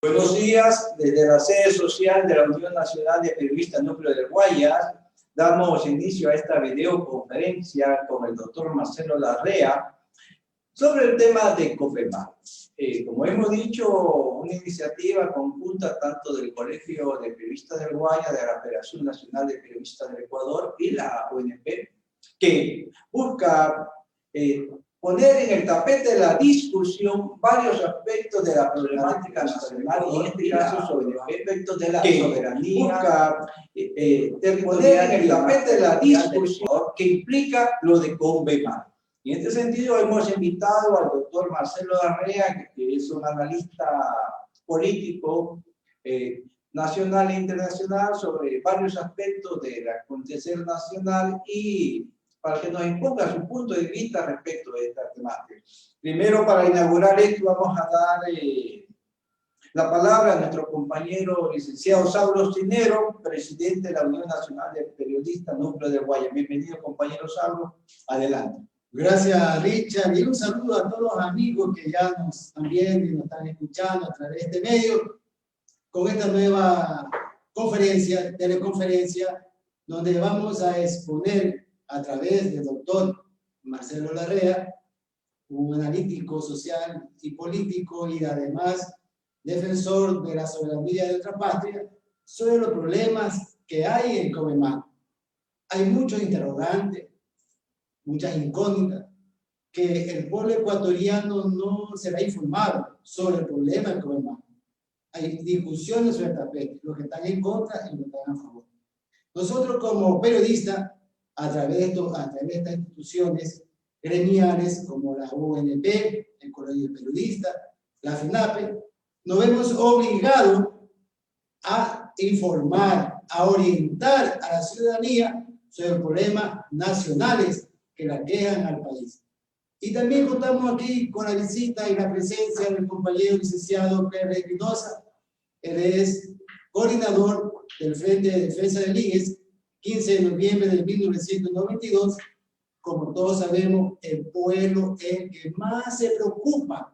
Buenos días, desde la sede social de la Unión Nacional de Periodistas Núcleo del Guayas, damos inicio a esta videoconferencia con el doctor Marcelo Larrea sobre el tema de COFEMA. Como hemos dicho, una iniciativa conjunta tanto del Colegio de Periodistas del Guayas, de la Federación Nacional de Periodistas del Ecuador y la ONP, que busca poner en el tapete de la discusión varios aspectos de la problemática nacional y en este caso sobre aspectos de la soberanía, busca poner en el tapete de la discusión que implica lo de COFEMA. Y en este sentido hemos invitado al doctor Marcelo Larrea, que es un analista político nacional e internacional sobre varios aspectos del acontecer nacional y para que nos imponga su punto de vista respecto de esta temática. Primero, para inaugurar esto, vamos a dar la palabra a nuestro compañero licenciado Saulo Cinero, presidente de la Unión Nacional de Periodistas Núcleo del Guayas. Bienvenido, compañero Saulo. Adelante. Gracias, Richard, y un saludo a todos los amigos que ya nos están viendo y nos están escuchando a través de este medio, con esta nueva conferencia, teleconferencia, donde vamos a exponer a través del doctor Marcelo Larrea, un analítico social y político y además defensor de la soberanía de nuestra patria, sobre los problemas que hay en COFEMA. Hay muchos interrogantes, muchas incógnitas, que el pueblo ecuatoriano no será informado sobre el problema del COFEMA. Hay discusiones sobre el tapete, los que están en contra y los que están a favor. Nosotros como periodistas, a través de estas instituciones gremiales como la ONP, el Colegio de Periodistas, la FENAPE, nos vemos obligados a informar, a orientar a la ciudadanía sobre los problemas nacionales que la aquejan al país. Y también contamos aquí con la visita y la presencia del compañero licenciado Pedro Espinosa. Él es coordinador del Frente de Defensa del IES, 15 de noviembre de 1992. Como todos sabemos, el pueblo es el que más se preocupa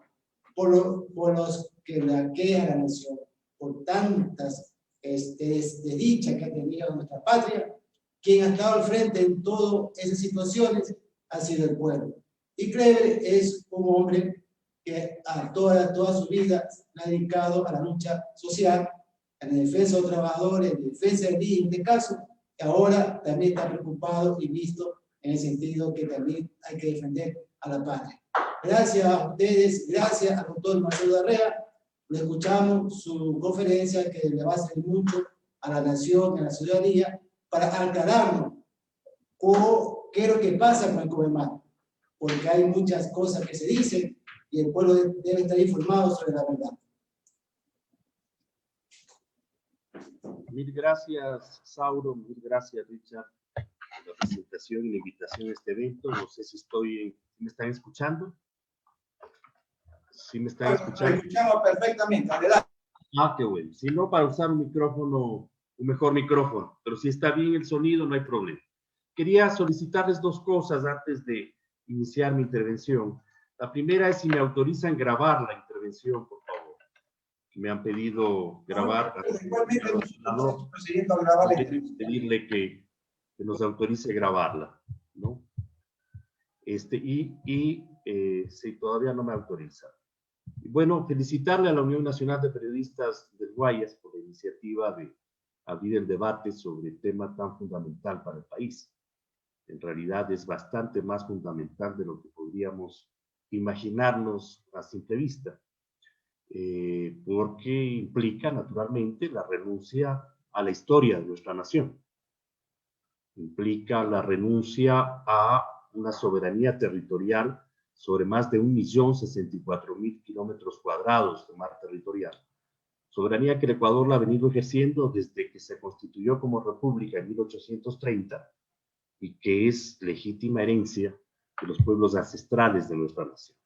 por los que le aquejan a la nación, por tantas desdichas que ha tenido nuestra patria. Quien ha estado al frente en todas esas situaciones ha sido el pueblo. Y Kleber es un hombre que a toda su vida la ha dedicado a la lucha social, a la defensa de los trabajadores, en defensa del día, en este caso, que ahora también está preocupado y visto en el sentido que también hay que defender a la patria. Gracias a ustedes, gracias al doctor Marcelo Larrea. Le escuchamos su conferencia que le va a servir mucho a la nación, a la ciudadanía, para aclararnos qué es lo que pasa con el COFEMA, porque hay muchas cosas que se dicen y el pueblo debe estar informado sobre la verdad. Mil gracias, Sauro, mil gracias, Richard, por la presentación y la invitación a este evento. No sé si me están escuchando. ¿Sí me están escuchando? Escuchamos perfectamente, adelante. Ah, qué bueno. Si no, para usar un micrófono, un mejor micrófono, pero si está bien el sonido, no hay problema. Quería solicitarles dos cosas antes de iniciar mi intervención. La primera es si me autorizan grabar la intervención, por favor. Me han pedido grabar. Igualmente, nosotros procediendo a grabar la entrevista. Pedirle que nos autorice grabarla, ¿no? Si todavía no me autoriza. Y bueno, felicitarle a la Unión Nacional de Periodistas del Guayas por la iniciativa de abrir el debate sobre el tema tan fundamental para el país. En realidad es bastante más fundamental de lo que podríamos imaginarnos a simple vista, porque implica naturalmente la renuncia a la historia de nuestra nación. Implica la renuncia a una soberanía territorial sobre más de 1.064.000 kilómetros cuadrados de mar territorial. Soberanía que el Ecuador la ha venido ejerciendo desde que se constituyó como república en 1830 y que es legítima herencia de los pueblos ancestrales de nuestra nación.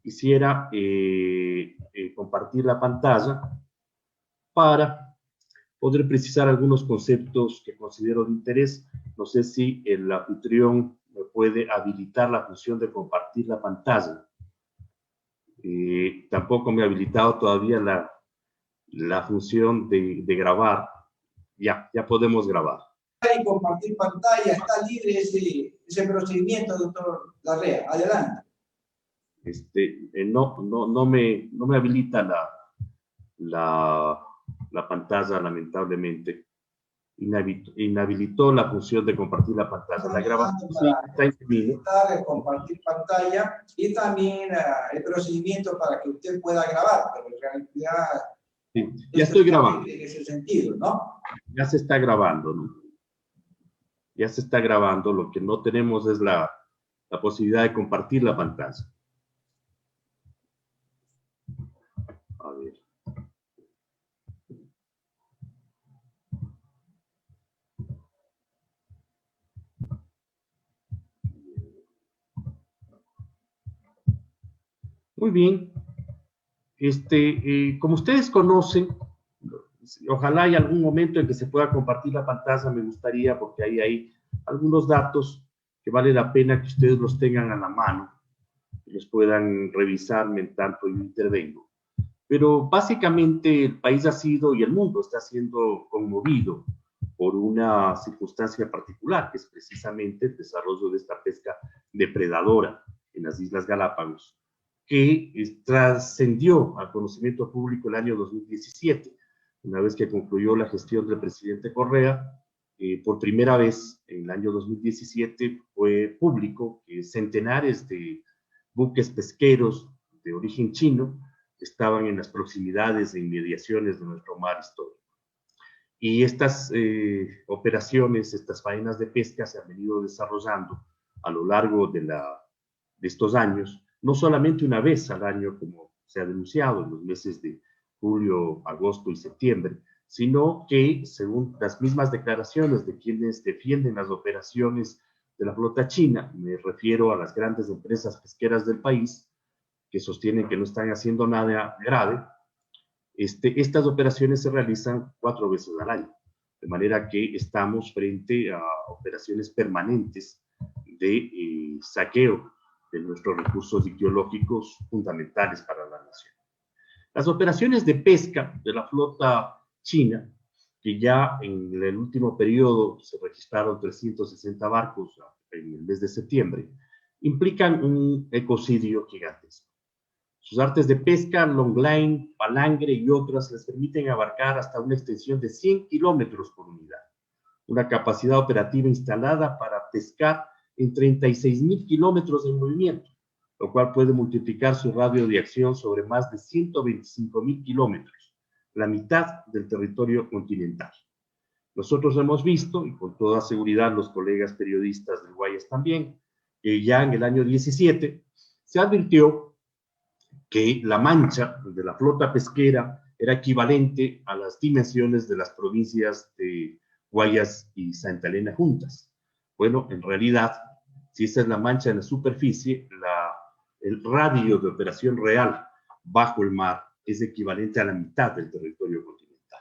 Quisiera compartir la pantalla para poder precisar algunos conceptos que considero de interés. No sé si el anfitrión me puede habilitar la función de compartir la pantalla. Tampoco me ha habilitado todavía la función de grabar. Ya podemos grabar. Y compartir pantalla, está libre ese procedimiento, doctor Larrea. Adelante. No me habilita la pantalla, lamentablemente. Inhabilitó la función de compartir la pantalla. La grabación sí, está en camino. Compartir pantalla y también el procedimiento para que usted pueda grabar, pero en realidad sí, ya estoy grabando. En ese sentido, ¿no? Ya se está grabando, ¿no? Ya se está grabando. Lo que no tenemos es la posibilidad de compartir la pantalla. A ver. Muy bien. Como ustedes conocen, ojalá haya algún momento en que se pueda compartir la pantalla, me gustaría, porque ahí hay algunos datos que vale la pena que ustedes los tengan a la mano, que los puedan revisar en tanto yo intervengo. Pero básicamente el país ha sido, y el mundo está siendo conmovido por una circunstancia particular, que es precisamente el desarrollo de esta pesca depredadora en las Islas Galápagos, que trascendió al conocimiento público el año 2017, una vez que concluyó la gestión del presidente Correa. Por primera vez en el año 2017 fue público que centenares de buques pesqueros de origen chino estaban en las proximidades e inmediaciones de nuestro mar histórico. Y estas operaciones, estas faenas de pesca se han venido desarrollando a lo largo de estos años, no solamente una vez al año, como se ha denunciado en los meses de julio, agosto y septiembre, sino que, según las mismas declaraciones de quienes defienden las operaciones de la flota china, me refiero a las grandes empresas pesqueras del país, que sostienen que no están haciendo nada grave, estas operaciones se realizan 4 veces al año, de manera que estamos frente a operaciones permanentes de saqueo de nuestros recursos ictiológicos fundamentales para la nación. Las operaciones de pesca de la flota china, que ya en el último periodo se registraron 360 barcos en el mes de septiembre, implican un ecocidio gigantesco. Sus artes de pesca, longline, palangre y otras les permiten abarcar hasta una extensión de 100 kilómetros por unidad, una capacidad operativa instalada para pescar en 36.000 kilómetros de movimiento, lo cual puede multiplicar su radio de acción sobre más de 125.000 kilómetros, la mitad del territorio continental. Nosotros hemos visto, y con toda seguridad los colegas periodistas del Guayas también, que ya en el año 17 se advirtió que la mancha de la flota pesquera era equivalente a las dimensiones de las provincias de Guayas y Santa Elena juntas. Bueno, en realidad, si esa es la mancha en la superficie, el radio de operación real bajo el mar es equivalente a la mitad del territorio continental.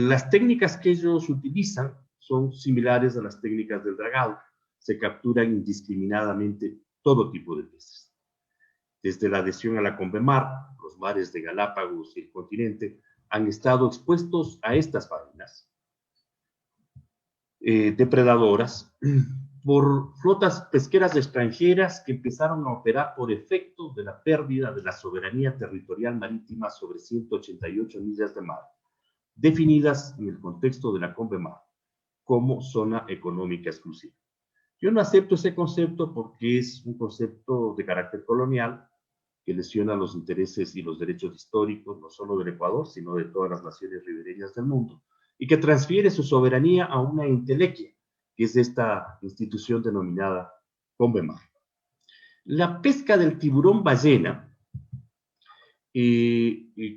Las técnicas que ellos utilizan son similares a las técnicas del dragado. Se capturan indiscriminadamente todo tipo de peces. Desde la adhesión a la CONVEMAR, los mares de Galápagos y el continente han estado expuestos a estas faenas depredadoras por flotas pesqueras extranjeras que empezaron a operar por efecto de la pérdida de la soberanía territorial marítima sobre 188 millas de mar, definidas en el contexto de la CONVEMAR como zona económica exclusiva. Yo no acepto ese concepto porque es un concepto de carácter colonial que lesiona los intereses y los derechos históricos, no solo del Ecuador, sino de todas las naciones ribereñas del mundo, y que transfiere su soberanía a una entelequia, que es esta institución denominada CONVEMAR. La pesca del tiburón ballena,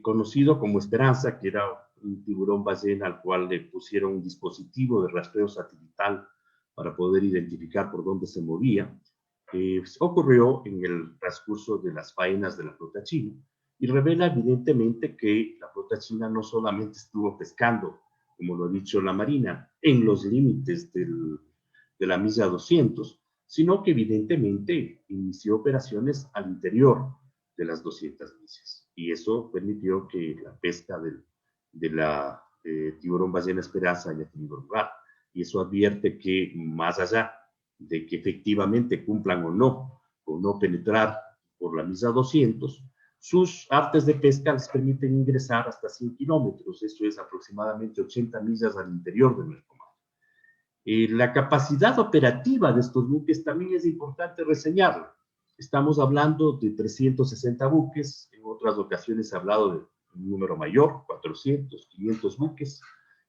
conocido como Esperanza, que era un tiburón ballena al cual le pusieron un dispositivo de rastreo satelital para poder identificar por dónde se movía, ocurrió en el transcurso de las faenas de la flota china y revela evidentemente que la flota china no solamente estuvo pescando, como lo ha dicho la Marina, en los límites de la milla 200, sino que evidentemente inició operaciones al interior de las 200 millas. y eso permitió que la pesca de la tiburón ballena esperanza haya tenido lugar. Y eso advierte que más allá de que efectivamente cumplan o no penetrar por la milla 200, sus artes de pesca les permiten ingresar hasta 100 kilómetros, eso es aproximadamente 80 millas al interior de nuestro mar. La capacidad operativa de estos buques también es importante reseñarla. Estamos hablando de 360 buques, en otras ocasiones se ha hablado de un número mayor, 400, 500 buques,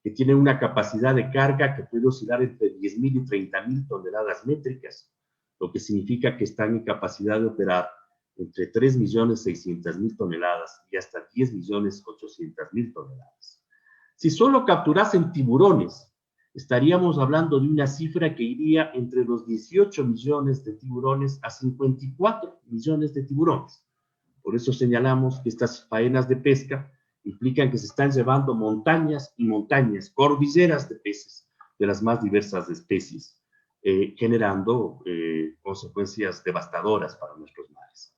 que tienen una capacidad de carga que puede oscilar entre 10.000 y 30.000 toneladas métricas, lo que significa que están en capacidad de operar entre 3.600.000 toneladas y hasta 10.800.000 toneladas. Si solo capturasen tiburones, estaríamos hablando de una cifra que iría entre los 18 millones de tiburones a 54 millones de tiburones. Por eso señalamos que estas faenas de pesca implican que se están llevando montañas y montañas, cordilleras de peces de las más diversas especies, generando consecuencias devastadoras para nuestros mares.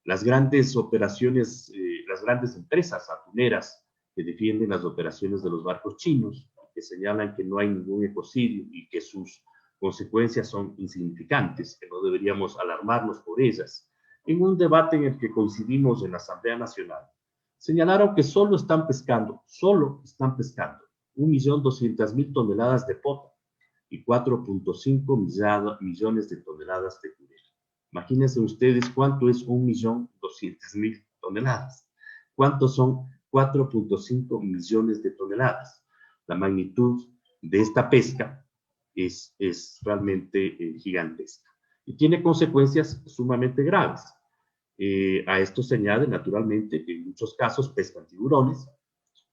Las grandes operaciones, las grandes empresas atuneras que defienden las operaciones de los barcos chinos, que señalan que no hay ningún ecocidio y que sus consecuencias son insignificantes, que no deberíamos alarmarnos por ellas. En un debate en el que coincidimos en la Asamblea Nacional, señalaron que solo están pescando 1.200.000 toneladas de pota y 4.5 millones de toneladas de jurel. Imagínense ustedes cuánto es 1.200.000 toneladas. ¿Cuántos son 4.5 millones de toneladas? La magnitud de esta pesca es realmente gigantesca y tiene consecuencias sumamente graves. A esto se añade, naturalmente, que en muchos casos pescan tiburones.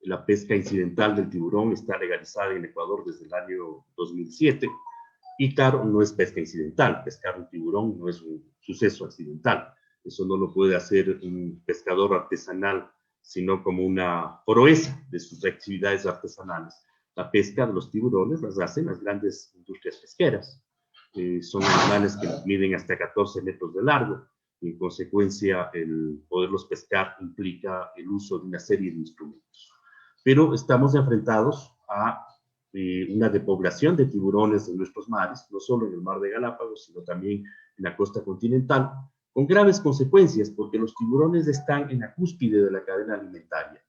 La pesca incidental del tiburón está legalizada en Ecuador desde el año 2007. Y claro, no es pesca incidental. Pescar un tiburón no es un suceso accidental. Eso no lo puede hacer un pescador artesanal, sino como una proeza de sus actividades artesanales. La pesca de los tiburones las hacen las grandes industrias pesqueras. Son animales que miden hasta 14 metros de largo. Y en consecuencia, el poderlos pescar implica el uso de una serie de instrumentos. Pero estamos enfrentados a una depoblación de tiburones en nuestros mares, no solo en el mar de Galápagos, sino también en la costa continental, con graves consecuencias, porque los tiburones están en la cúspide de la cadena alimentaria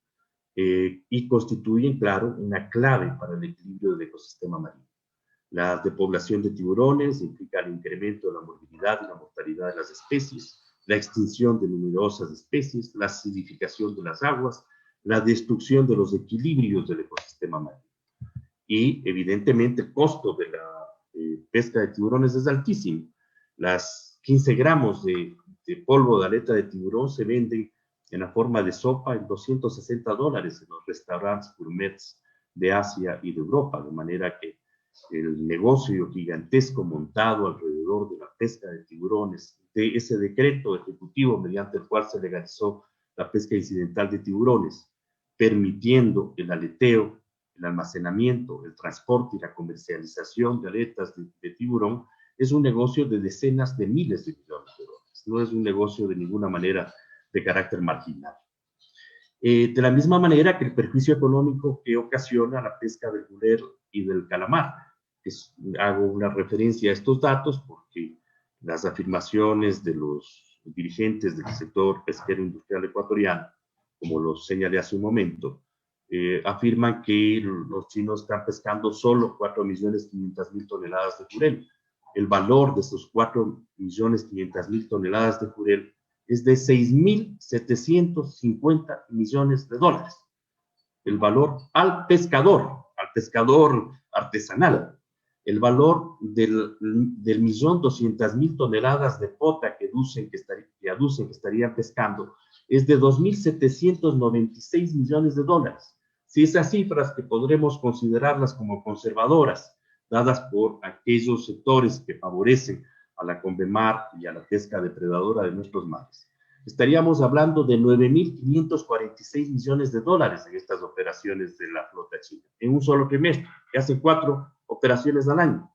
y constituyen, claro, una clave para el equilibrio del ecosistema marino. La depoblación de tiburones implica el incremento de la morbilidad y la mortalidad de las especies, la extinción de numerosas especies, la acidificación de las aguas, la destrucción de los equilibrios del ecosistema marino. Y evidentemente el costo de la pesca de tiburones es altísimo. Las 15 gramos de polvo de aleta de tiburón se venden en la forma de sopa en $260 en los restaurantes gourmets de Asia y de Europa, de manera que el negocio gigantesco montado alrededor de la pesca de tiburones, de ese decreto ejecutivo mediante el cual se legalizó la pesca incidental de tiburones, permitiendo el aleteo, el almacenamiento, el transporte y la comercialización de aletas de tiburón, es un negocio de decenas de miles de millones de dólares. No es un negocio de ninguna manera de carácter marginal. De la misma manera que el perjuicio económico que ocasiona la pesca del jurel y del calamar. Hago una referencia a estos datos porque las afirmaciones de los dirigentes del sector pesquero industrial ecuatoriano, como lo señalé hace un momento, afirman que los chinos están pescando solo 4.500.000 toneladas de jurel. El valor de esos 4.500.000 toneladas de jurel es de 6.750 millones de dólares. El valor al pescador artesanal. El valor del 1.200.000 toneladas de pota que aducen que estarían pescando es de 2.796 millones de dólares. Si esas cifras que podremos considerarlas como conservadoras, dadas por aquellos sectores que favorecen a la Convemar y a la pesca depredadora de nuestros mares, estaríamos hablando de 9.546 millones de dólares en estas operaciones de la flota china, en un solo trimestre, que hacen 4 operaciones al año.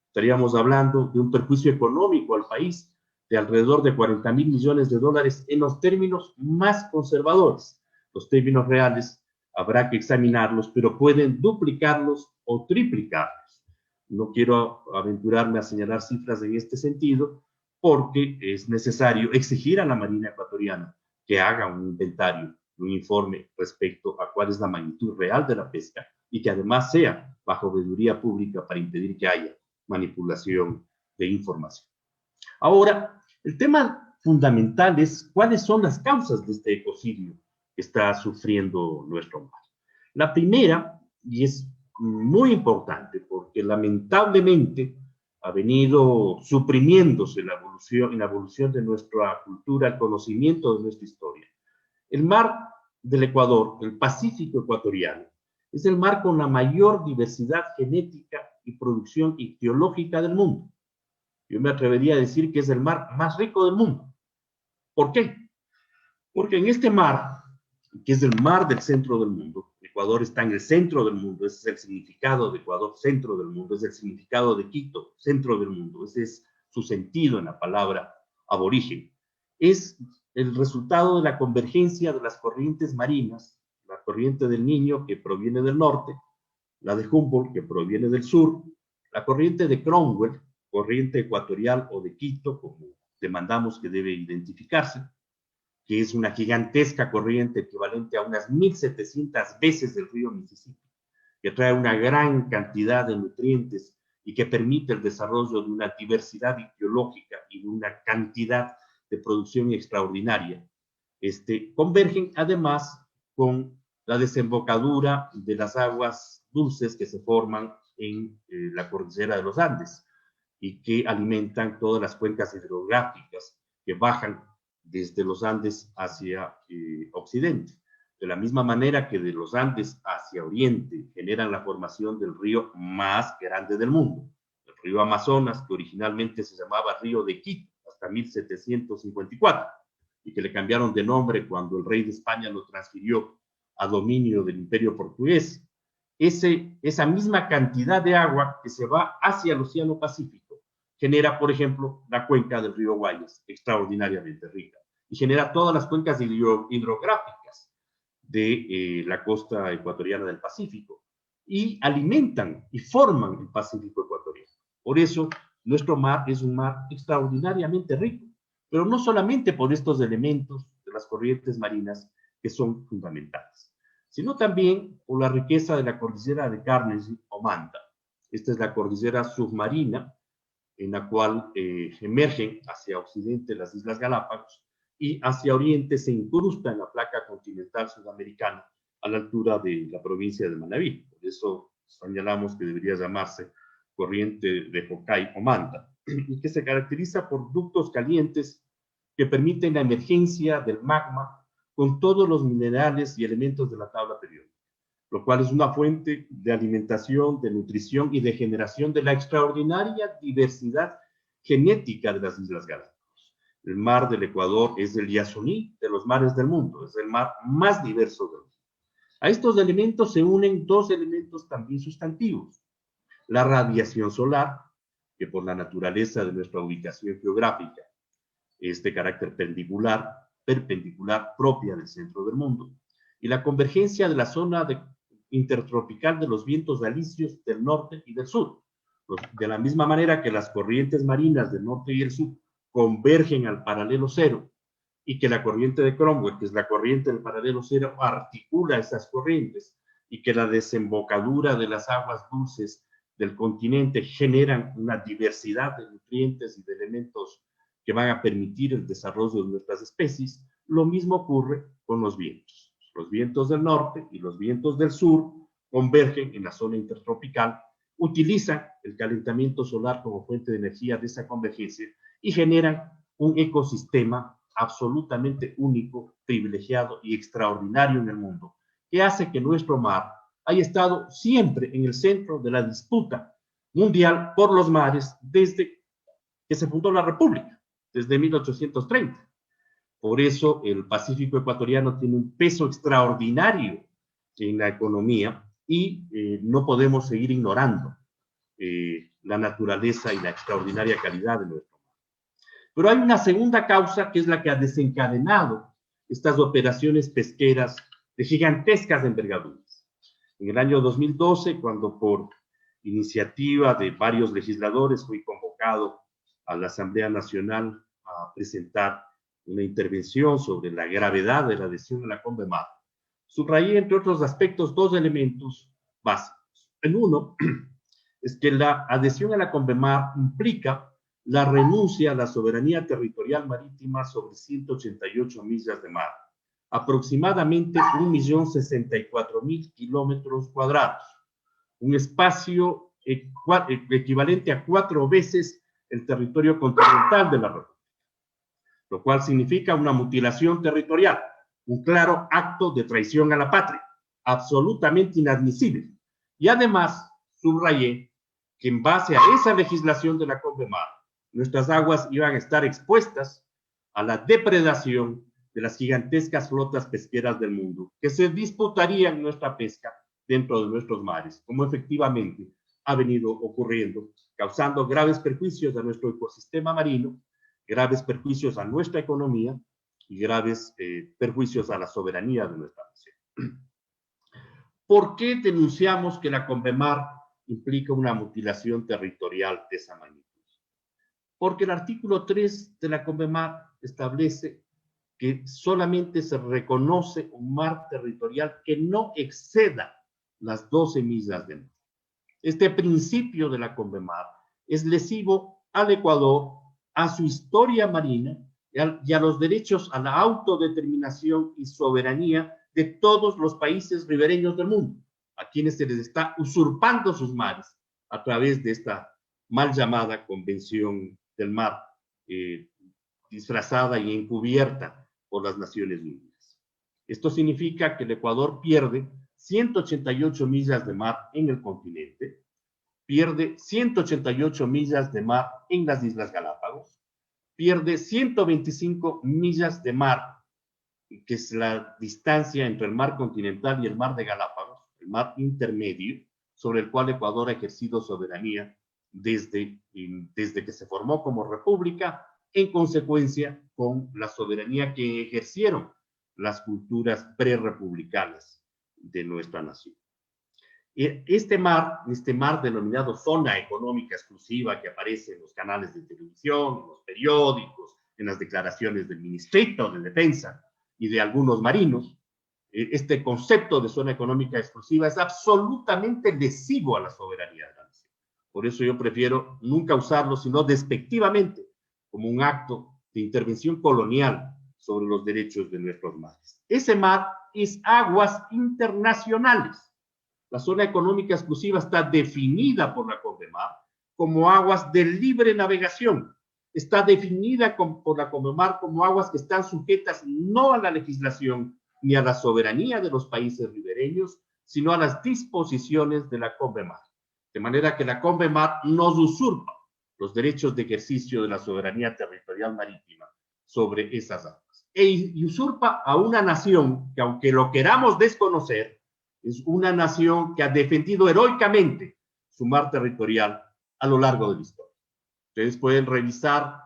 Estaríamos hablando de un perjuicio económico al país de alrededor de 40.000 millones de dólares en los términos más conservadores. Los términos reales habrá que examinarlos, pero pueden duplicarlos o triplicarlos. No quiero aventurarme a señalar cifras en este sentido, porque es necesario exigir a la Marina ecuatoriana que haga un inventario, un informe respecto a cuál es la magnitud real de la pesca y que además sea bajo veeduría pública para impedir que haya manipulación de información. Ahora, el tema fundamental es cuáles son las causas de este ecocidio que está sufriendo nuestro mar. La primera, y es muy importante porque lamentablemente ha venido suprimiéndose en la evolución de nuestra cultura, el conocimiento de nuestra historia. El mar del Ecuador, el Pacífico ecuatoriano, es el mar con la mayor diversidad genética y producción ictiológica del mundo. Yo me atrevería a decir que es el mar más rico del mundo. ¿Por qué? Porque en este mar, que es el mar del centro del mundo, Ecuador está en el centro del mundo, ese es el significado de Ecuador, centro del mundo, es el significado de Quito, centro del mundo, ese es su sentido en la palabra aborigen. Es el resultado de la convergencia de las corrientes marinas, la corriente del Niño que proviene del norte, la de Humboldt que proviene del sur, la corriente de Cromwell, corriente ecuatorial o de Quito, como demandamos que debe identificarse, que es una gigantesca corriente equivalente a unas 1.700 veces el río Mississippi, que trae una gran cantidad de nutrientes y que permite el desarrollo de una diversidad ictiológica y de una cantidad de producción extraordinaria. Convergen además con la desembocadura de las aguas dulces que se forman en la cordillera de los Andes y que alimentan todas las cuencas hidrográficas que bajan desde los Andes hacia occidente. De la misma manera que de los Andes hacia oriente generan la formación del río más grande del mundo, el río Amazonas, que originalmente se llamaba Río de Quito hasta 1754 y que le cambiaron de nombre cuando el rey de España lo transfirió a dominio del Imperio Portugués. Esa misma cantidad de agua que se va hacia el Océano Pacífico genera, por ejemplo, la cuenca del río Guayas, extraordinariamente rica, y genera todas las cuencas hidrográficas de la costa ecuatoriana del Pacífico, y alimentan y forman el Pacífico ecuatoriano. Por eso, nuestro mar es un mar extraordinariamente rico, pero no solamente por estos elementos de las corrientes marinas que son fundamentales, sino también por la riqueza de la cordillera de Carnegie o Manta. Esta es la cordillera submarina en la cual emergen hacia occidente las Islas Galápagos y hacia oriente se incrusta en la placa continental sudamericana a la altura de la provincia de Manabí. Por eso señalamos que debería llamarse corriente de Hokkaido o Manta, y que se caracteriza por ductos calientes que permiten la emergencia del magma con todos los minerales y elementos de la tabla periódica, lo cual es una fuente de alimentación, de nutrición y de generación de la extraordinaria diversidad genética de las Islas Galápagos. El mar del Ecuador es el Yasuní de los mares del mundo, es el mar más diverso del mundo. A estos elementos se unen dos elementos también sustantivos: la radiación solar, que por la naturaleza de nuestra ubicación geográfica es de carácter perpendicular propia del centro del mundo, y la convergencia de la zona intertropical de los vientos alisios del norte y del sur. De la misma manera que las corrientes marinas del norte y el sur convergen al paralelo cero, y que la corriente de Cromwell, que es la corriente del paralelo cero, articula esas corrientes, y que la desembocadura de las aguas dulces del continente generan una diversidad de nutrientes y de elementos que van a permitir el desarrollo de nuestras especies. Lo mismo ocurre con los vientos. Los vientos del norte y los vientos del sur convergen en la zona intertropical, utilizan el calentamiento solar como fuente de energía de esa convergencia y generan un ecosistema absolutamente único, privilegiado y extraordinario en el mundo, que hace que nuestro mar haya estado siempre en el centro de la disputa mundial por los mares desde que se fundó la República, desde 1830. Por eso el Pacífico ecuatoriano tiene un peso extraordinario en la economía y no podemos seguir ignorando la naturaleza y la extraordinaria calidad de nuestro mar. Pero hay una segunda causa que es la que ha desencadenado estas operaciones pesqueras de gigantescas envergaduras. En el año 2012, cuando por iniciativa de varios legisladores fui convocado a la Asamblea Nacional a presentar una intervención sobre la gravedad de la adhesión a la CONVEMAR, subrayé, entre otros aspectos, dos elementos básicos. El uno es que la adhesión a la CONVEMAR implica la renuncia a la soberanía territorial marítima sobre 188 millas de mar, aproximadamente 1.064.000 kilómetros cuadrados, un espacio equivalente a 4 veces el territorio continental de la República, lo cual significa una mutilación territorial, un claro acto de traición a la patria, absolutamente inadmisible. Y además, subrayé que en base a esa legislación de la CONVEMAR, nuestras aguas iban a estar expuestas a la depredación de las gigantescas flotas pesqueras del mundo, que se disputarían nuestra pesca dentro de nuestros mares, como efectivamente ha venido ocurriendo, causando graves perjuicios a nuestro ecosistema marino, graves perjuicios a nuestra economía y graves perjuicios a la soberanía de nuestra nación. ¿Por qué denunciamos que la CONVEMAR implica una mutilación territorial de esa magnitud? Porque el artículo 3 de la CONVEMAR establece que solamente se reconoce un mar territorial que no exceda las 12 millas de mar. Este principio de la CONVEMAR es lesivo al Ecuador, a su historia marina y a los derechos a la autodeterminación y soberanía de todos los países ribereños del mundo, a quienes se les está usurpando sus mares a través de esta mal llamada Convención del Mar, disfrazada y encubierta por las Naciones Unidas. Esto significa que el Ecuador pierde 188 millas de mar en el continente, pierde 188 millas de mar en las Islas Galápagos, pierde 125 millas de mar, que es la distancia entre el mar continental y el mar de Galápagos, el mar intermedio, sobre el cual Ecuador ha ejercido soberanía desde que se formó como república, en consecuencia con la soberanía que ejercieron las culturas prerepublicanas de nuestra nación. Este mar denominado zona económica exclusiva, que aparece en los canales de televisión, en los periódicos, en las declaraciones del Ministerio de Defensa y de algunos marinos, este concepto de zona económica exclusiva es absolutamente lesivo a la soberanía de la nación. Por eso yo prefiero nunca usarlo, sino despectivamente, como un acto de intervención colonial sobre los derechos de nuestros mares. Ese mar es aguas internacionales. La zona económica exclusiva está definida por la CONVEMAR como aguas de libre navegación. Está definida por la CONVEMAR como aguas que están sujetas no a la legislación ni a la soberanía de los países ribereños, sino a las disposiciones de la CONVEMAR. De manera que la CONVEMAR nos usurpa los derechos de ejercicio de la soberanía territorial marítima sobre esas aguas. Y usurpa a una nación que, aunque lo queramos desconocer, es una nación que ha defendido heroicamente su mar territorial a lo largo de la historia. Ustedes pueden revisar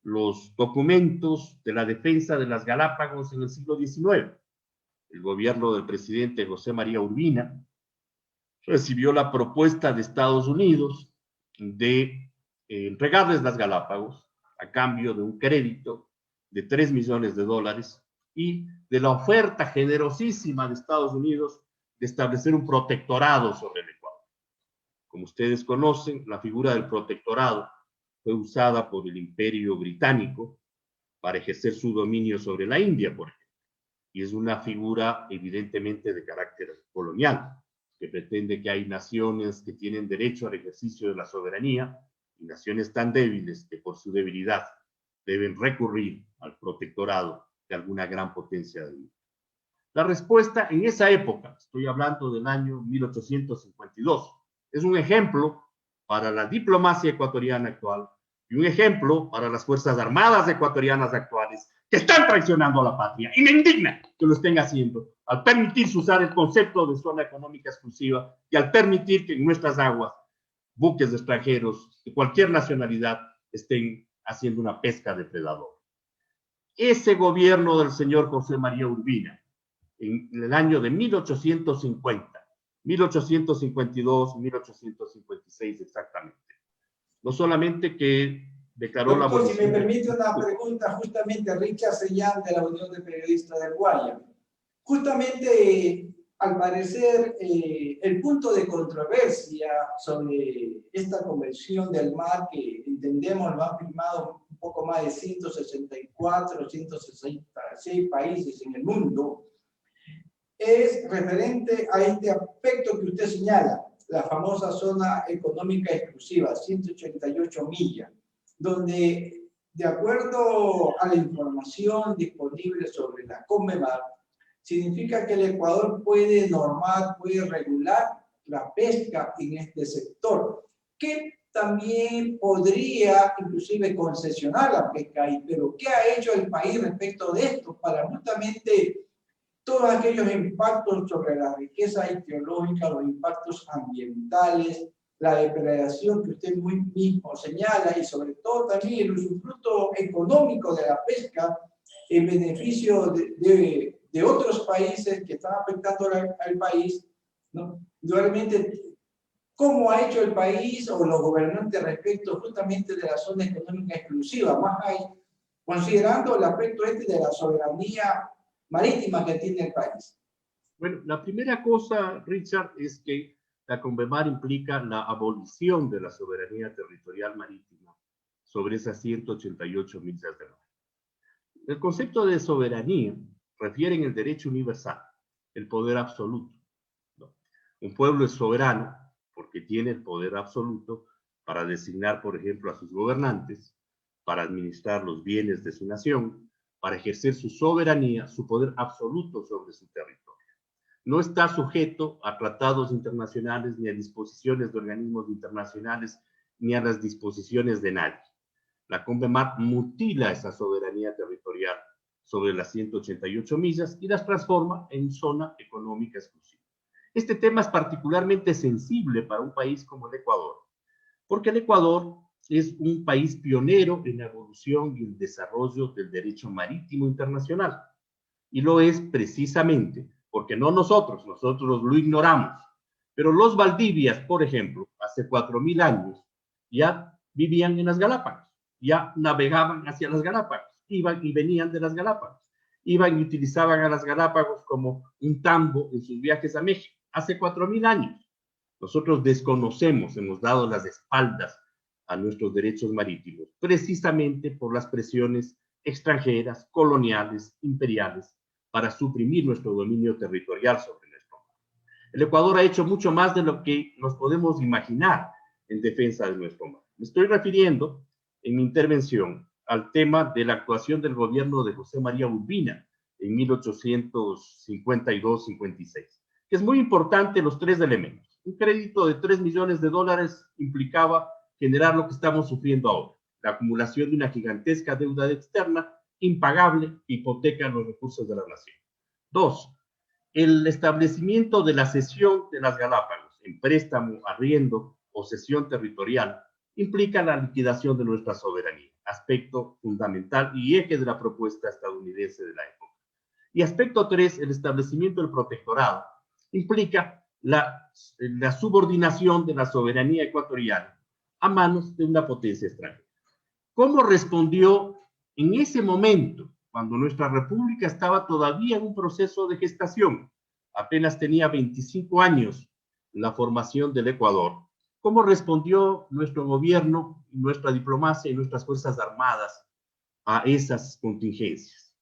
los documentos de la defensa de las Galápagos en el siglo XIX. El gobierno del presidente José María Urbina recibió la propuesta de Estados Unidos de entregarles las Galápagos a cambio de un crédito de $3 millones y de la oferta generosísima de Estados Unidos de establecer un protectorado sobre el Ecuador. Como ustedes conocen, la figura del protectorado fue usada por el Imperio Británico para ejercer su dominio sobre la India, por ejemplo, y es una figura evidentemente de carácter colonial, que pretende que hay naciones que tienen derecho al ejercicio de la soberanía y naciones tan débiles que por su debilidad deben recurrir al protectorado de alguna gran potencia del mundo. La respuesta en esa época, estoy hablando del año 1852, es un ejemplo para la diplomacia ecuatoriana actual y un ejemplo para las Fuerzas Armadas ecuatorianas actuales que están traicionando a la patria. Y me indigna que lo estén haciendo al permitirse usar el concepto de zona económica exclusiva y al permitir que en nuestras aguas buques extranjeros de cualquier nacionalidad estén haciendo una pesca depredadora. Ese gobierno del señor José María Urbina, en el año de 1850, 1852, 1856 exactamente, no solamente que declaró la Doctor, si me abolición. permite una pregunta, justamente Richard Sellán de la Unión de Periodistas del Guaya. Justamente, al parecer, el punto de controversia sobre esta convención del mar, que entendemos lo han firmado un poco más de 164, 166 países en el mundo, es referente a este aspecto que usted señala, la famosa zona económica exclusiva, 188 millas, donde, de acuerdo a la información disponible sobre la CONMEMAR, significa que el Ecuador puede normar, puede regular la pesca en este sector, que también podría inclusive concesionar la pesca ahí. Pero ¿qué ha hecho el país respecto de esto para justamente todos aquellos impactos sobre la riqueza ictiológica, los impactos ambientales, la depredación que usted muy mismo señala, y sobre todo también el usufructo económico de la pesca en beneficio de otros países que están afectando al país, ¿no? Realmente, ¿cómo ha hecho el país o los gobernantes respecto justamente de la zona económica exclusiva, más ahí, considerando el aspecto de la soberanía marítima que tiene el país? Bueno, la primera cosa, Richard, es que la CONVEMAR implica la abolición de la soberanía territorial marítima sobre esas 188 millas de mar. El concepto de soberanía refiere en el derecho universal, el poder absoluto, ¿no? Un pueblo es soberano porque tiene el poder absoluto para designar, por ejemplo, a sus gobernantes, para administrar los bienes de su nación, para ejercer su soberanía, su poder absoluto sobre su territorio. No está sujeto a tratados internacionales, ni a disposiciones de organismos internacionales, ni a las disposiciones de nadie. La CONVEMAR mutila esa soberanía territorial sobre las 188 millas y las transforma en zona económica exclusiva. Este tema es particularmente sensible para un país como el Ecuador, porque el Ecuador es un país pionero en la evolución y el desarrollo del derecho marítimo internacional. Y lo es precisamente porque no nosotros lo ignoramos, pero los Valdivias, por ejemplo, hace 4.000 años, ya vivían en las Galápagos, ya navegaban hacia las Galápagos, iban y venían de las Galápagos, iban y utilizaban a las Galápagos como un tambo en sus viajes a México, hace 4.000 años. Nosotros desconocemos, hemos dado las espaldas a nuestros derechos marítimos, precisamente por las presiones extranjeras, coloniales, imperiales, para suprimir nuestro dominio territorial sobre nuestro mar. El Ecuador ha hecho mucho más de lo que nos podemos imaginar en defensa de nuestro mar. Me estoy refiriendo en mi intervención al tema de la actuación del gobierno de José María Urbina en 1852-56, que es muy importante los tres elementos. Un crédito de $3 millones implicaba generar lo que estamos sufriendo ahora, la acumulación de una gigantesca deuda externa impagable, hipoteca los recursos de la nación. 2, el establecimiento de la cesión de las Galápagos en préstamo, arriendo o cesión territorial implica la liquidación de nuestra soberanía, aspecto fundamental y eje de la propuesta estadounidense de la época. Y aspecto 3, el establecimiento del protectorado, implica la subordinación de la soberanía ecuatoriana a manos de una potencia extranjera. ¿Cómo respondió en ese momento, cuando nuestra república estaba todavía en un proceso de gestación? Apenas tenía 25 años la formación del Ecuador. ¿Cómo respondió nuestro gobierno, nuestra diplomacia y nuestras fuerzas armadas a esas contingencias?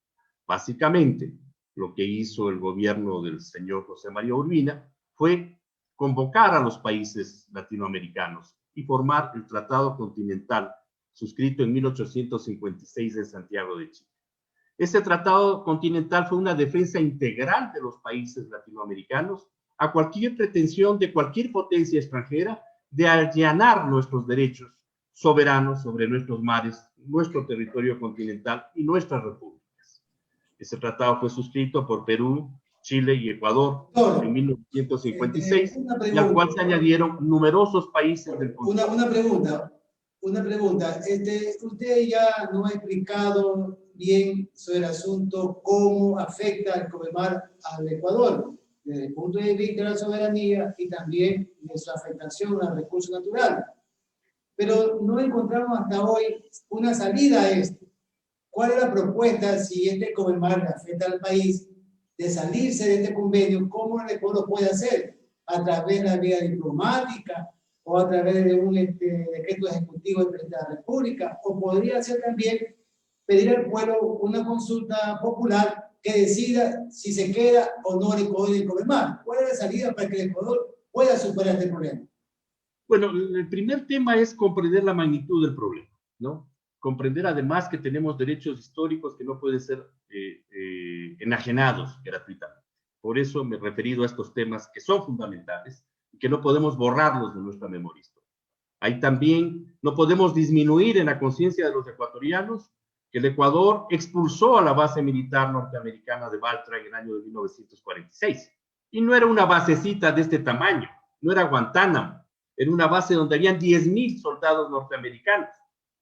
Básicamente, lo que hizo el gobierno del señor José María Urbina fue convocar a los países latinoamericanos y formar el Tratado Continental suscrito en 1856 en Santiago de Chile. Este tratado continental fue una defensa integral de los países latinoamericanos a cualquier pretensión de cualquier potencia extranjera de allanar nuestros derechos soberanos sobre nuestros mares, nuestro territorio continental y nuestras repúblicas. Ese tratado fue suscrito por Perú, Chile y Ecuador en 1956, y al cual se añadieron numerosos países del continente. Una pregunta. una pregunta. Usted ya no ha explicado bien sobre el asunto cómo afecta el CONVEMAR al Ecuador, desde el punto de vista de la soberanía y también de su afectación a los recursos naturales. Pero no encontramos hasta hoy una salida a esto. ¿Cuál es la propuesta si este CONVEMAR afecta al país de salirse de este convenio? ¿Cómo el Ecuador lo puede hacer? ¿A través de la vía diplomática o a través de un decreto ejecutivo del presidente de la República? ¿O podría ser también pedir al pueblo una consulta popular que decida si se queda o no el Ecuador y el CONVEMAR? ¿Cuál es la salida para que el Ecuador pueda superar este problema? Bueno, el primer tema es comprender la magnitud del problema, ¿no? Comprender además que tenemos derechos históricos que no pueden ser enajenados gratuitamente. Por eso me he referido a estos temas que son fundamentales y que no podemos borrarlos de nuestra memoria histórica. Ahí también no podemos disminuir en la conciencia de los ecuatorianos que el Ecuador expulsó a la base militar norteamericana de Baltra en el año de 1946. Y no era una basecita de este tamaño, no era Guantánamo, era una base donde habían 10,000 soldados norteamericanos.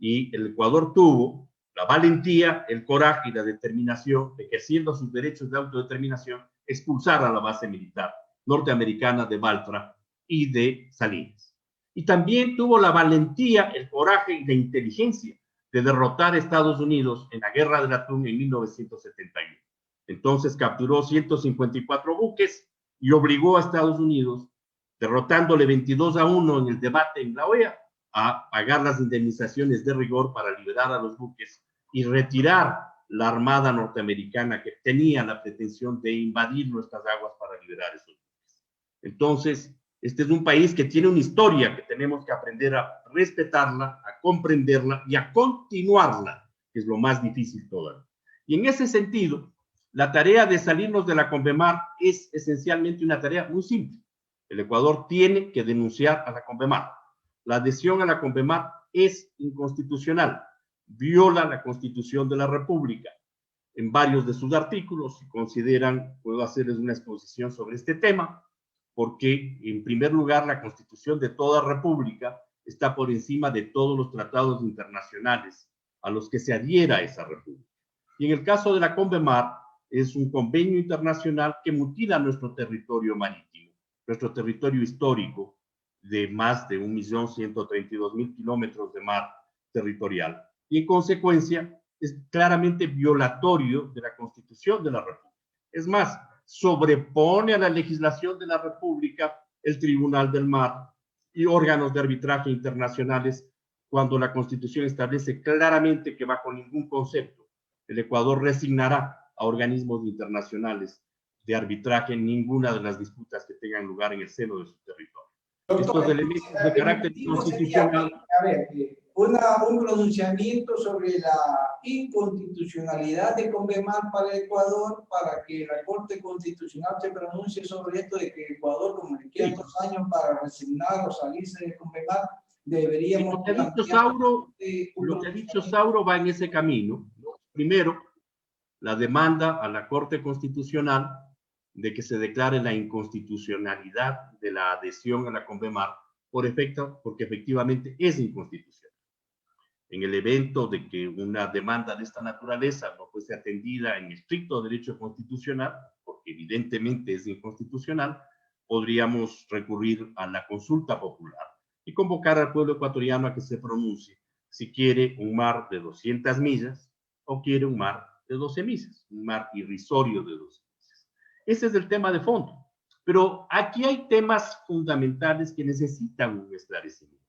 Y el Ecuador tuvo la valentía, el coraje y la determinación de, ejerciendo sus derechos de autodeterminación, expulsar a la base militar norteamericana de Baltra y de Salinas. Y también tuvo la valentía, el coraje y la inteligencia de derrotar a Estados Unidos en la Guerra del Atún en 1971. Entonces capturó 154 buques y obligó a Estados Unidos, derrotándole 22-1 en el debate en la OEA, a pagar las indemnizaciones de rigor para liberar a los buques y retirar la armada norteamericana que tenía la pretensión de invadir nuestras aguas para liberar esos buques. Entonces, este es un país que tiene una historia que tenemos que aprender a respetarla, a comprenderla y a continuarla, que es lo más difícil todavía. Y en ese sentido, la tarea de salirnos de la CONVEMAR es esencialmente una tarea muy simple. El Ecuador tiene que denunciar a la CONVEMAR. La adhesión a la CONVEMAR es inconstitucional, viola la Constitución de la República. En varios de sus artículos, si consideran, puedo hacerles una exposición sobre este tema, porque en primer lugar la Constitución de toda república está por encima de todos los tratados internacionales a los que se adhiera esa república. Y en el caso de la CONVEMAR, es un convenio internacional que mutila nuestro territorio marítimo, nuestro territorio histórico, de más de 1.132.000 kilómetros de mar territorial. Y en consecuencia, es claramente violatorio de la Constitución de la República. Es más, sobrepone a la legislación de la República el Tribunal del Mar y órganos de arbitraje internacionales cuando la Constitución establece claramente que bajo ningún concepto el Ecuador resignará a organismos internacionales de arbitraje en ninguna de las disputas que tengan lugar en el seno de su territorio. Doctor, estos elementos de carácter constitucional. A ver, un pronunciamiento sobre la inconstitucionalidad de CONVEMAR para Ecuador, para que la Corte Constitucional se pronuncie sobre esto de que Ecuador, como le quedan 2 años para resignar o salirse de CONVEMAR, deberíamos... Lo que ha dicho Sauro va en ese camino, ¿no? Primero, la demanda a la Corte Constitucional de que se declare la inconstitucionalidad de la adhesión a la CONVEMAR porque efectivamente es inconstitucional. En el evento de que una demanda de esta naturaleza no fuese atendida en estricto derecho constitucional, porque evidentemente es inconstitucional, podríamos recurrir a la consulta popular y convocar al pueblo ecuatoriano a que se pronuncie si quiere un mar de 200 millas o quiere un mar de 12 millas, un mar irrisorio de 12 millas. Ese es el tema de fondo. Pero aquí hay temas fundamentales que necesitan un esclarecimiento.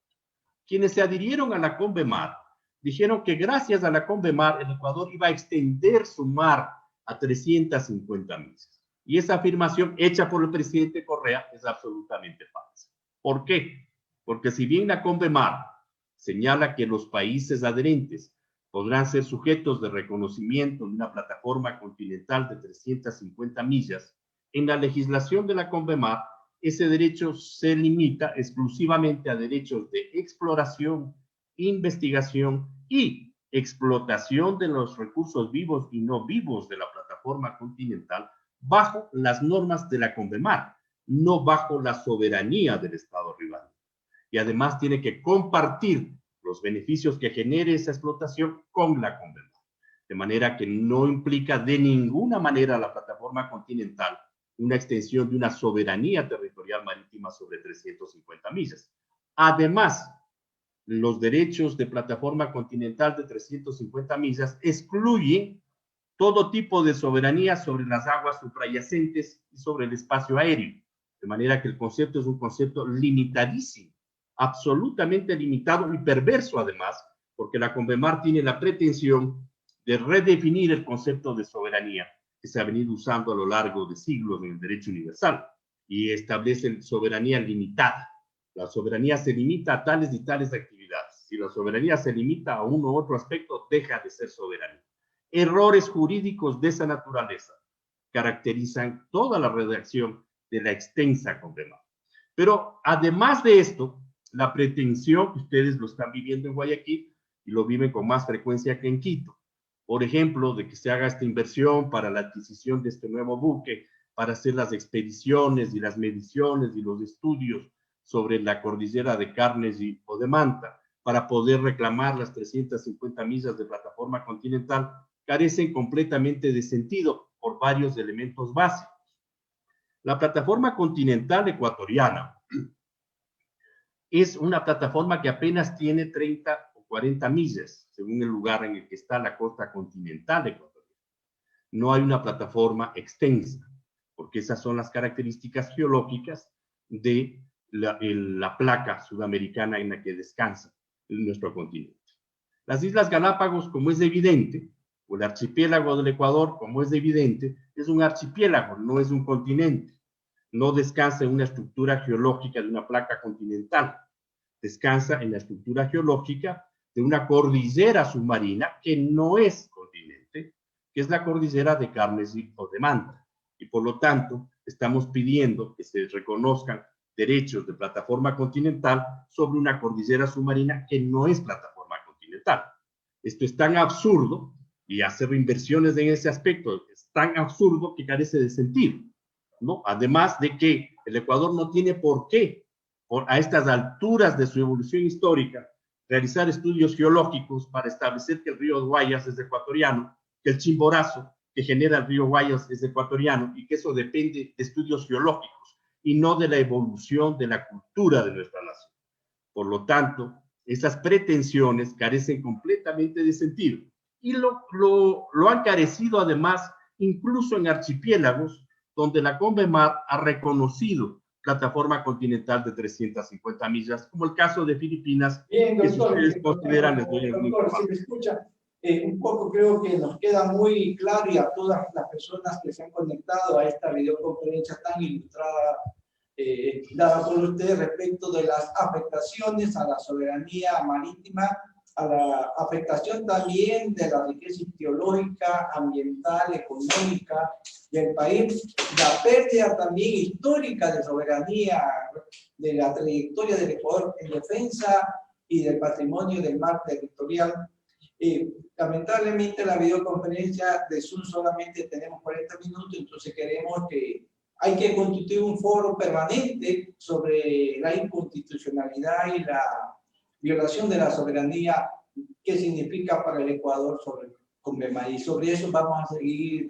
Quienes se adhirieron a la CONVEMAR dijeron que gracias a la CONVEMAR el Ecuador iba a extender su mar a 350 millas. Y esa afirmación hecha por el presidente Correa es absolutamente falsa. ¿Por qué? Porque si bien la CONVEMAR señala que los países adherentes podrán ser sujetos de reconocimiento de una plataforma continental de 350 millas, en la legislación de la CONVEMAR ese derecho se limita exclusivamente a derechos de exploración, investigación y explotación de los recursos vivos y no vivos de la plataforma continental bajo las normas de la CONVEMAR, no bajo la soberanía del Estado rival. Y además tiene que compartir los beneficios que genere esa explotación con la CONVEMAR. De manera que no implica de ninguna manera la plataforma continental una extensión de una soberanía territorial marítima sobre 350 millas. Además, los derechos de plataforma continental de 350 millas excluyen todo tipo de soberanía sobre las aguas suprayacentes y sobre el espacio aéreo. De manera que el concepto es un concepto limitadísimo, absolutamente limitado y perverso además, porque la CONVEMAR tiene la pretensión de redefinir el concepto de soberanía que se ha venido usando a lo largo de siglos en el derecho universal y establece soberanía limitada. La soberanía se limita a tales y tales actividades. Si la soberanía se limita a uno u otro aspecto, deja de ser soberanía. Errores jurídicos de esa naturaleza caracterizan toda la redacción de la extensa CONVEMAR. Pero además de esto, la pretensión que ustedes lo están viviendo en Guayaquil y lo viven con más frecuencia que en Quito, por ejemplo, de que se haga esta inversión para la adquisición de este nuevo buque, para hacer las expediciones y las mediciones y los estudios sobre la cordillera de Carnegie o de Manta, para poder reclamar las 350 millas de plataforma continental, carecen completamente de sentido por varios elementos básicos. La plataforma continental ecuatoriana es una plataforma que apenas tiene 30 o 40 millas, según el lugar en el que está la costa continental ecuatoriana. No hay una plataforma extensa, porque esas son las características geológicas de la placa sudamericana en la que descansa nuestro continente. Las Islas Galápagos, como es evidente, o el archipiélago del Ecuador, como es evidente, es un archipiélago, no es un continente. No descansa en una estructura geológica de una placa continental, descansa en la estructura geológica de una cordillera submarina que no es continente, que es la cordillera de Carnegie o de Manta. Y por lo tanto, estamos pidiendo que se reconozcan derechos de plataforma continental sobre una cordillera submarina que no es plataforma continental. Esto es tan absurdo, y hacer inversiones en ese aspecto es tan absurdo que carece de sentido, ¿no? Además de que el Ecuador no tiene por qué, a estas alturas de su evolución histórica, realizar estudios geológicos para establecer que el río Guayas es ecuatoriano, que el Chimborazo que genera el río Guayas es ecuatoriano y que eso depende de estudios geológicos y no de la evolución de la cultura de nuestra nación. Por lo tanto, esas pretensiones carecen completamente de sentido y lo han carecido además incluso en archipiélagos donde la CONVEMAR ha reconocido plataforma continental de 350 millas, como el caso de Filipinas. Bien, doctor, que si ustedes consideran, les doy el doctor, si me escucha, un poco creo que nos queda muy claro y a todas las personas que se han conectado a esta videoconferencia tan ilustrada dada por ustedes respecto de las afectaciones a la soberanía marítima, a la afectación también de la riqueza geológica, ambiental, económica del país, la pérdida también histórica de soberanía, de la trayectoria del Ecuador en defensa y del patrimonio del mar territorial. Lamentablemente la videoconferencia de Zoom solamente tenemos 40 minutos, entonces queremos que hay que constituir un foro permanente sobre la inconstitucionalidad y la violación de la soberanía que significa para el Ecuador sobre CONVEMAR. Y sobre eso vamos a seguir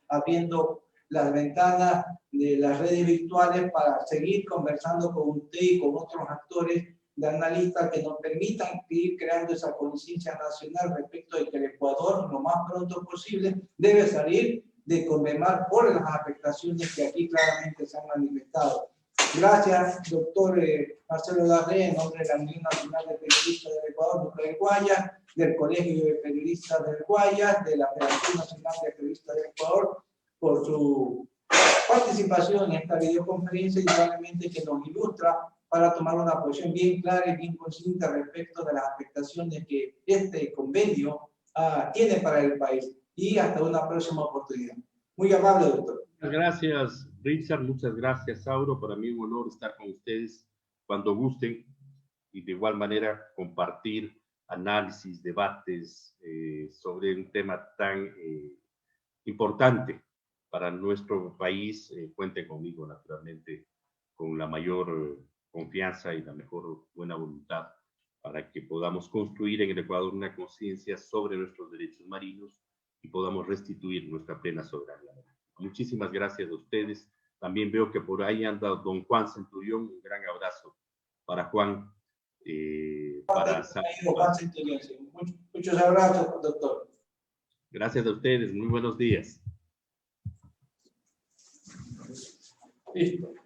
abriendo las ventanas de las redes virtuales para seguir conversando con usted y con otros actores de analistas que nos permitan ir creando esa conciencia nacional respecto de que el Ecuador lo más pronto posible debe salir de CONVEMAR por las afectaciones que aquí claramente se han manifestado. Gracias, doctor Marcelo Larrea, en nombre de la Unión Nacional de Periodistas del Ecuador, Núcleo del Guayas, del Colegio de Periodistas del Guayas, de la Federación Nacional de Periodistas del Ecuador, por su participación en esta videoconferencia y probablemente que nos ilustra para tomar una posición bien clara y bien consciente respecto de las afectaciones que este convenio tiene para el país. Y hasta una próxima oportunidad. Muy amable, doctor. Muchas gracias, Richard. Muchas gracias, Sauro. Para mí un honor estar con ustedes cuando gusten y de igual manera compartir análisis, debates sobre un tema tan importante para nuestro país. Cuenten conmigo, naturalmente, con la mayor confianza y la mejor buena voluntad para que podamos construir en el Ecuador una conciencia sobre nuestros derechos marinos y podamos restituir nuestra plena soberanía. Muchísimas gracias a ustedes. También veo que por ahí anda don Juan Centurión. Un gran abrazo para Juan. Muchos abrazos, doctor. Gracias a ustedes. Muy buenos días. Listo.